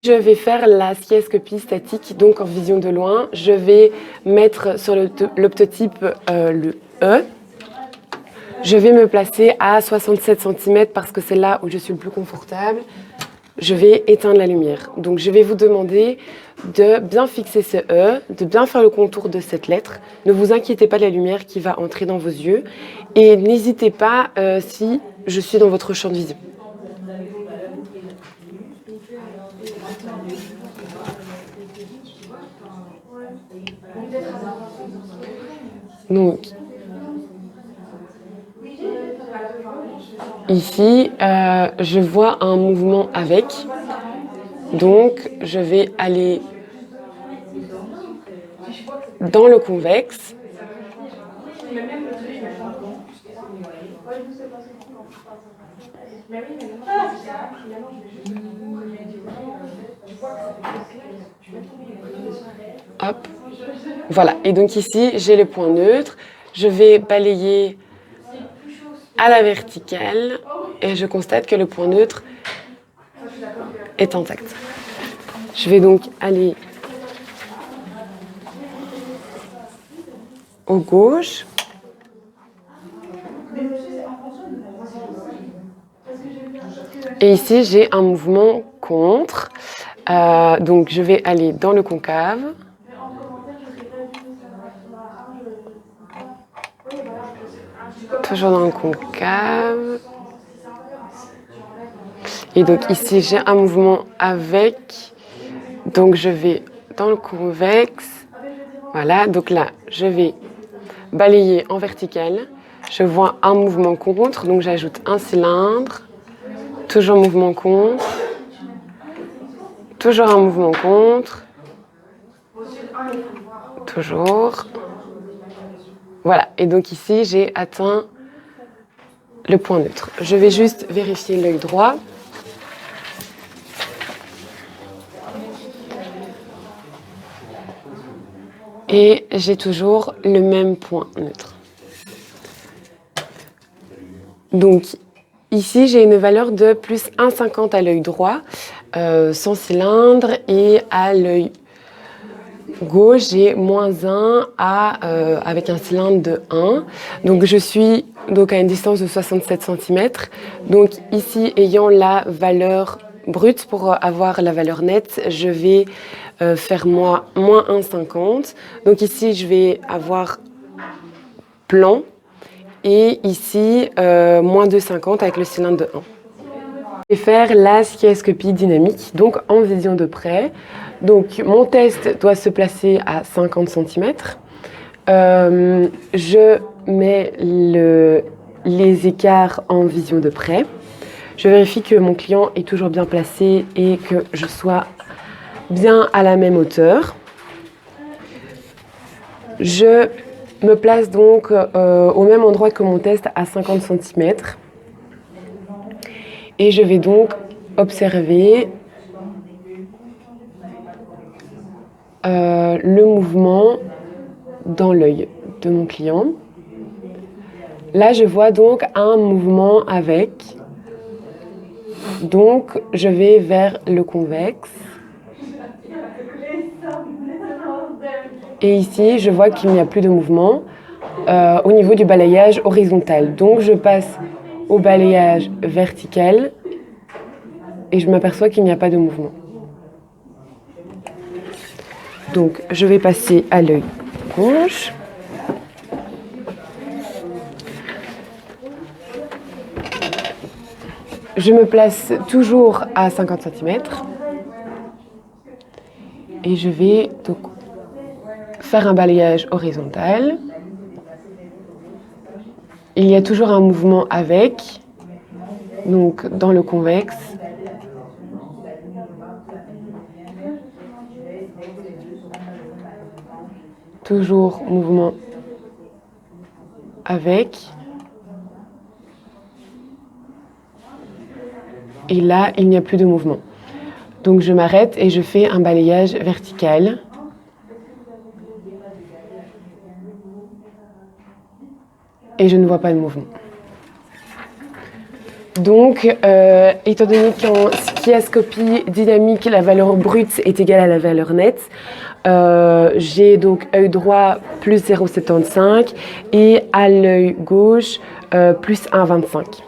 Je vais faire la skiascopie statique, donc en vision de loin. Je vais mettre sur l'optotype le E. Je vais me placer à 67 cm parce que c'est là où je suis le plus confortable. Je vais éteindre la lumière. Donc je vais vous demander de bien fixer ce E, de bien faire le contour de cette lettre. Ne vous inquiétez pas de la lumière qui va entrer dans vos yeux. Et n'hésitez pas si je suis dans votre champ de vision. Donc, ici, je vois un mouvement avec. Donc, je vais aller dans le convexe. Hop. Voilà. Et donc ici, j'ai le point neutre. Je vais balayer à la verticale et je constate que le point neutre est intact. Je vais donc aller au gauche. Et ici, j'ai un mouvement contre. Donc, je vais aller dans le concave. Toujours dans le concave. Et donc, ici, j'ai un mouvement avec. Donc, je vais dans le convexe. Voilà. Donc là, je vais balayer en vertical. Je vois un mouvement contre. Donc, j'ajoute un cylindre. Toujours mouvement contre. Toujours un mouvement contre. Toujours. Voilà. Et donc ici, j'ai atteint le point neutre. Je vais juste vérifier l'œil droit. Et j'ai toujours le même point neutre. Donc ici, j'ai une valeur de plus 1,50 à l'œil droit, sans cylindre, et à l'œil gauche, j'ai moins 1 avec un cylindre de 1. Donc je suis donc à une distance de 67 cm. Donc ici, ayant la valeur brute pour avoir la valeur nette, je vais faire moins 1,50. Donc ici, je vais avoir plan. Et ici, moins 2,50 avec le cylindre de 1. Je vais faire la skiascopie dynamique, donc en vision de près. Donc mon test doit se placer à 50 cm. Je mets les écarts en vision de près. Je vérifie que mon client est toujours bien placé et que je sois bien à la même hauteur. Je me place donc au même endroit que mon test à 50 cm. Et je vais donc observer le mouvement dans l'œil de mon client. Là, je vois donc un mouvement avec. Donc, je vais vers le convexe. Et ici, je vois qu'il n'y a plus de mouvement au niveau du balayage horizontal. Donc, je passe au balayage vertical et je m'aperçois qu'il n'y a pas de mouvement. Donc, je vais passer à l'œil gauche. Je me place toujours à 50 cm. Et je vais donc faire un balayage horizontal. Il y a toujours un mouvement avec, donc dans le convexe. Toujours mouvement avec. Et là, il n'y a plus de mouvement. Donc je m'arrête et je fais un balayage vertical. Et je ne vois pas de mouvement. Donc, étant donné qu'en ski chiascopie dynamique, la valeur brute est égale à la valeur nette. J'ai donc œil droit plus 0,75 et à l'œil gauche plus 1,25.